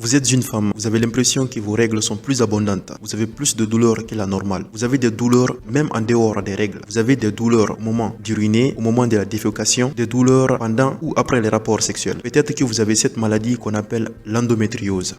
Vous êtes une femme, vous avez l'impression que vos règles sont plus abondantes, vous avez plus de douleurs que la normale, vous avez des douleurs même en dehors des règles, vous avez des douleurs au moment d'uriner, au moment de la défécation, des douleurs pendant ou après les rapports sexuels. Peut-être que vous avez cette maladie qu'on appelle l'endométriose.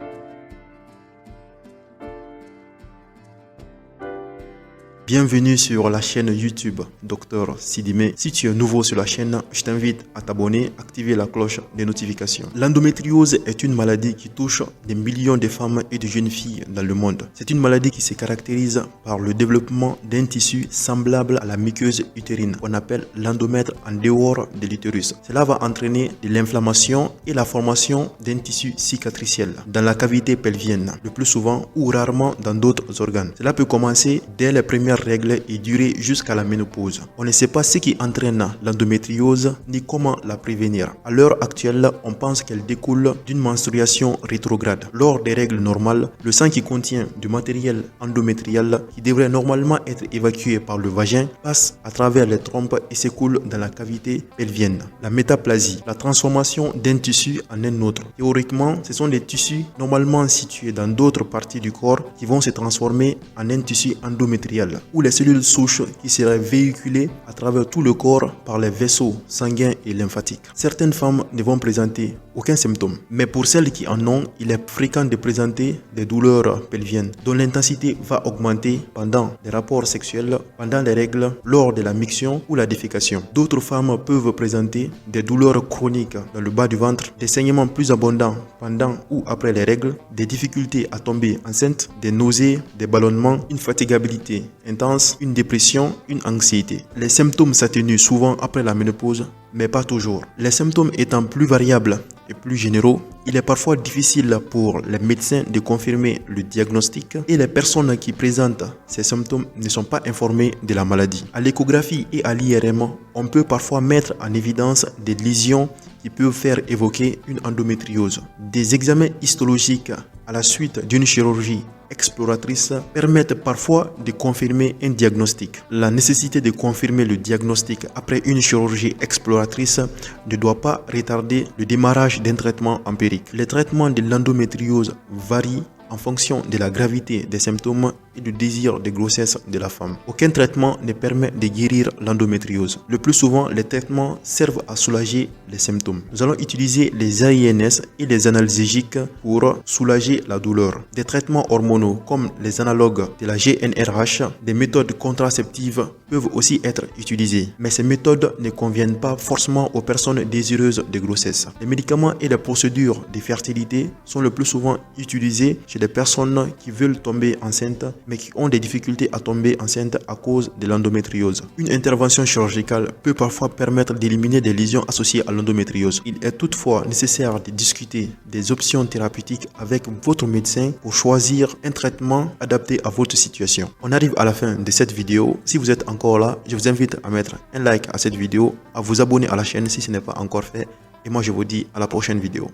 Bienvenue sur la chaîne YouTube Dr Sidimé. Si tu es nouveau sur la chaîne, je t'invite à t'abonner, activer la cloche des notifications. L'endométriose est une maladie qui touche des millions de femmes et de jeunes filles dans le monde. C'est une maladie qui se caractérise par le développement d'un tissu semblable à la muqueuse utérine, qu'on appelle l'endomètre en dehors de l'utérus. Cela va entraîner de l'inflammation et la formation d'un tissu cicatriciel dans la cavité pelvienne, le plus souvent ou rarement dans d'autres organes. Cela peut commencer dès les premières règles et durer jusqu'à la ménopause. On ne sait pas ce qui entraîne l'endométriose ni comment la prévenir. À l'heure actuelle, on pense qu'elle découle d'une menstruation rétrograde. Lors des règles normales, le sang qui contient du matériel endométrial qui devrait normalement être évacué par le vagin passe à travers les trompes et s'écoule dans la cavité pelvienne. La métaplasie, la transformation d'un tissu en un autre. Théoriquement, ce sont des tissus normalement situés dans d'autres parties du corps qui vont se transformer en un tissu endométrial, ou les cellules souches qui seraient véhiculées à travers tout le corps par les vaisseaux sanguins et lymphatiques. Certaines femmes ne vont présenter aucun symptôme, mais pour celles qui en ont, il est fréquent de présenter des douleurs pelviennes dont l'intensité va augmenter pendant les rapports sexuels, pendant les règles, lors de la miction ou la défécation. D'autres femmes peuvent présenter des douleurs chroniques dans le bas du ventre, des saignements plus abondants pendant ou après les règles, des difficultés à tomber enceinte, des nausées, des ballonnements, une fatigabilité intense, une dépression, une anxiété. Les symptômes s'atténuent souvent après la ménopause, mais pas toujours. Les symptômes étant plus variables et plus généraux, il est parfois difficile pour les médecins de confirmer le diagnostic et les personnes qui présentent ces symptômes ne sont pas informées de la maladie. À l'échographie et à l'IRM, on peut parfois mettre en évidence des lésions qui peuvent faire évoquer une endométriose. Des examens histologiques à la suite d'une chirurgie exploratrice permettent parfois de confirmer un diagnostic. La nécessité de confirmer le diagnostic après une chirurgie exploratrice ne doit pas retarder le démarrage d'un traitement empirique. Les traitements de l'endométriose varient en fonction de la gravité des symptômes et du désir de grossesse de la femme. Aucun traitement ne permet de guérir l'endométriose. Le plus souvent, les traitements servent à soulager les symptômes. Nous allons utiliser les AINS et les analgésiques pour soulager la douleur. Des traitements hormonaux comme les analogues de la GnRH, des méthodes contraceptives peuvent aussi être utilisées. Mais ces méthodes ne conviennent pas forcément aux personnes désireuses de grossesse. Les médicaments et les procédures de fertilité sont le plus souvent utilisés chez des personnes qui veulent tomber enceintes mais qui ont des difficultés à tomber enceinte à cause de l'endométriose. Une intervention chirurgicale peut parfois permettre d'éliminer des lésions associées à l'endométriose. Il est toutefois nécessaire de discuter des options thérapeutiques avec votre médecin pour choisir un traitement adapté à votre situation. On arrive à la fin de cette vidéo. Si vous êtes encore là, je vous invite à mettre un like à cette vidéo, à vous abonner à la chaîne si ce n'est pas encore fait et moi je vous dis à la prochaine vidéo.